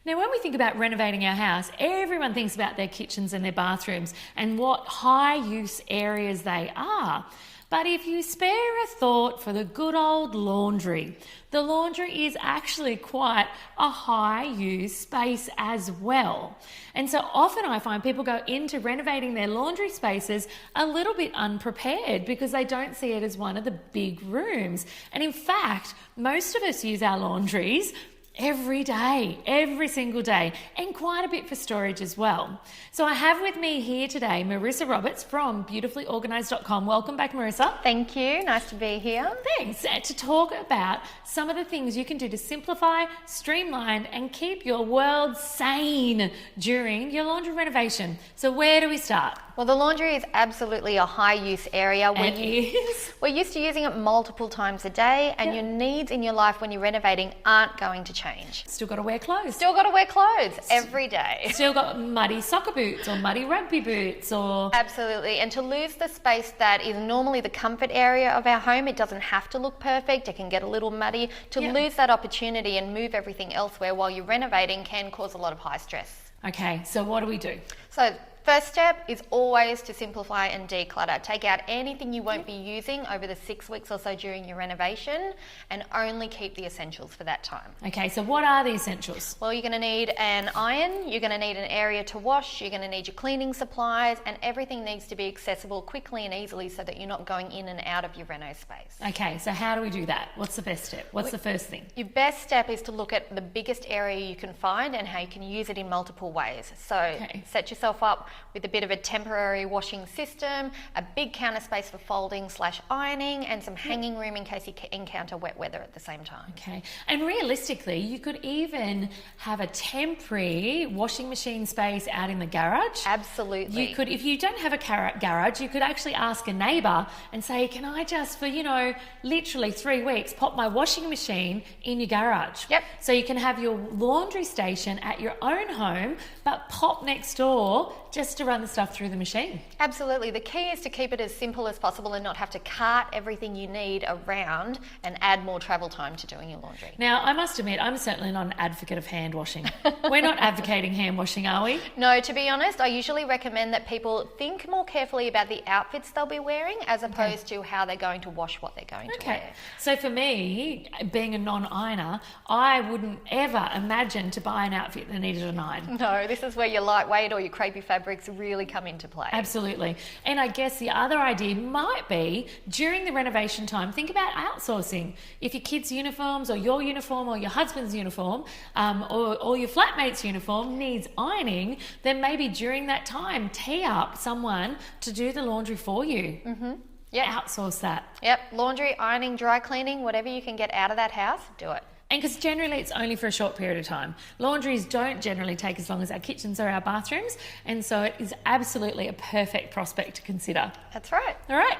Now, when we think about renovating our house, everyone thinks about their kitchens and their bathrooms and what high use areas they are. But if you spare a thought for the good old laundry, the laundry is actually quite a high use space as well. And so often I find people go into renovating their laundry spaces a little bit unprepared because they don't see it as one of the big rooms. And in fact, most of us use our laundries every day, every single day, and quite a bit for storage as well. So I have with me here today Marissa Roberts from beautifulyorganised.com. Welcome back, Marissa. Thank you. Nice to be here. Thanks. To talk about some of the things you can do to simplify, streamline, and keep your world sane during your laundry renovation. So where do we start? Well, the laundry is absolutely a high use area. We're used to using it multiple times a day, and your needs in your life when you're renovating aren't going to change. Still got to wear clothes. Still got to wear clothes every day. Still got muddy soccer boots or muddy rugby boots or... Absolutely. And to lose the space that is normally the comfort area of our home, it doesn't have to look perfect. It can get a little muddy. To lose that opportunity and move everything elsewhere while you're renovating can cause a lot of high stress. Okay, so what do we do? So first step is always to simplify and declutter. Take out anything you won't be using over the 6 weeks or so during your renovation and only keep the essentials for that time. Okay, so what are the essentials? Well, you're going to need an iron, you're going to need an area to wash, you're going to need your cleaning supplies, and everything needs to be accessible quickly and easily so that you're not going in and out of your reno space. Okay, so how do we do that? What's the best step? What's the first thing? Your best step is to look at the biggest area you can find and how you can use it in multiple ways. So set yourself up with a bit of a temporary washing system, a big counter space for folding / ironing, and some hanging room in case you encounter wet weather at the same time. Okay, and realistically, you could even have a temporary washing machine space out in the garage. Absolutely. You could, if you don't have a garage, you could actually ask a neighbour and say, can I just, for, literally 3 weeks, pop my washing machine in your garage? Yep. So you can have your laundry station at your own home, but pop next door just to run the stuff through the machine. Absolutely. The key is to keep it as simple as possible and not have to cart everything you need around and add more travel time to doing your laundry. Now, I must admit, I'm certainly not an advocate of hand washing. We're not advocating hand washing, are we? No, to be honest, I usually recommend that people think more carefully about the outfits they'll be wearing as opposed to how they're going to wash what they're going to wear. So for me, being a non-ironer, I wouldn't ever imagine to buy an outfit that needed an iron. No, this is where your lightweight or your crepey fabrics really come into play. Absolutely. And I guess the other idea might be during the renovation time, think about outsourcing. If your kids' uniforms or your uniform or your husband's uniform or your flatmate's uniform needs ironing, then maybe during that time, tee up someone to do the laundry for you. Mm-hmm. Yep. Outsource that. Yep. Laundry, ironing, dry cleaning, whatever you can get out of that house, do it. And because generally it's only for a short period of time. Laundries don't generally take as long as our kitchens or our bathrooms, and so it is absolutely a perfect prospect to consider. That's right. All right,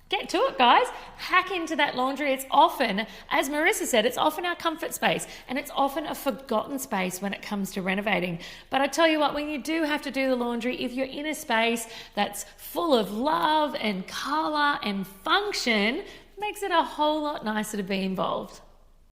get to it, guys. Hack into that laundry. It's often, as Marissa said, it's often our comfort space, and it's often a forgotten space when it comes to renovating. But I tell you what, when you do have to do the laundry, if you're in a space that's full of love and colour and function, it makes it a whole lot nicer to be involved.